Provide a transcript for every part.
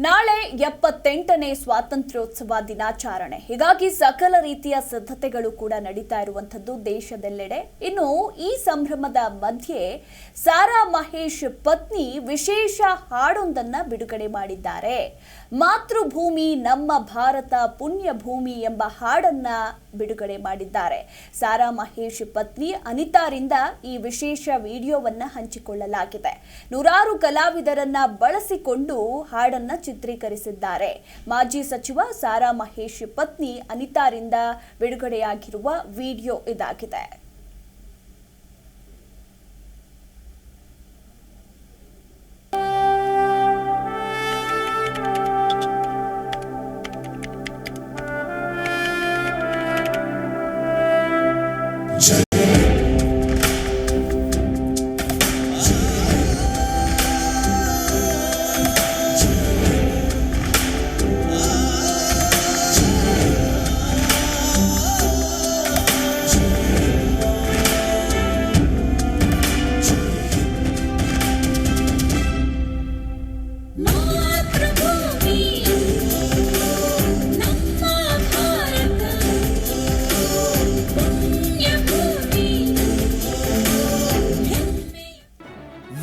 ನಾಳೆ 78ನೇ ಸ್ವಾತಂತ್ರ್ಯೋತ್ಸವ ದಿನಾಚರಣೆ. ಹೀಗಾಗಿ ಸಕಲ ರೀತಿಯ ಸಿದ್ಧತೆಗಳು ಕೂಡ ನಡೀತಾ ಇರುವಂತದ್ದು ದೇಶದೆಲ್ಲೆಡೆ. ಇನ್ನು ಈ ಸಂಭ್ರಮದ ಮಧ್ಯೆ ಸಾರಾ ಮಹೇಶ್ ಪತ್ನಿ ವಿಶೇಷ ಹಾಡೊಂದನ್ನ ಬಿಡುಗಡೆ ಮಾಡಿದ್ದಾರೆ. ಮಾತೃಭೂಮಿ ನಮ್ಮ ಭಾರತ ಪುಣ್ಯ ಭೂಮಿ ಎಂಬ ಹಾಡನ್ನ ಬಿಡುಗಡೆ ಮಾಡಿದ್ದಾರೆ. ಸಾರಾ ಮಹೇಶ್ ಪತ್ನಿ ಅನಿತಾರಿಂದ ಈ ವಿಶೇಷ ವಿಡಿಯೋವನ್ನ ಹಂಚಿಕೊಳ್ಳಲಾಗಿದೆ. ನೂರಾರು ಕಲಾವಿದರನ್ನ ಬಳಸಿಕೊಂಡು ಹಾಡನ್ನ ಚಿತ್ರೀಕರಿಸಿದ್ದಾರೆ. ಮಾಜಿ ಸಚಿವ ಸಾರಾ ಮಹೇಶ್ ಪತ್ನಿ ಅನಿತಾರಿಂದ ಬಿಡುಗಡೆಯಾಗಿರುವ ವಿಡಿಯೋ ಇದಾಗಿದೆ.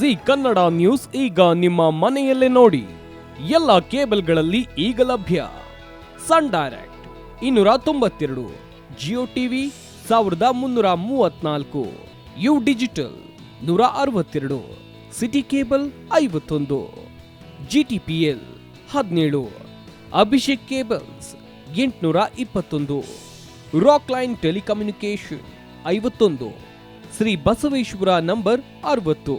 ಜಿ ಕನ್ನಡ ನ್ಯೂಸ್ ಈಗ ನಿಮ್ಮ ಮನೆಯಲ್ಲೇ ನೋಡಿ. ಎಲ್ಲ ಕೇಬಲ್ಗಳಲ್ಲಿ ಈಗ ಲಭ್ಯ. Sun Direct 292, Jio TV 1334, U digital 162, City cable 51, GTPL 17, Abhishek cables 821, Rockline telecommunication 51, Shri Basaveshwara number 60,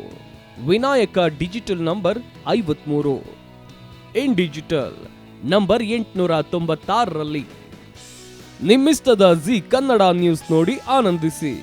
Vinayaka digital number 53, In digital number 896ರಲ್ಲಿ ನಿಮ್ಮಿಸ್ತದ ಜಿ ಕನ್ನಡ ನ್ಯೂಸ್ ನೋಡಿ ಆನಂದಿಸಿ.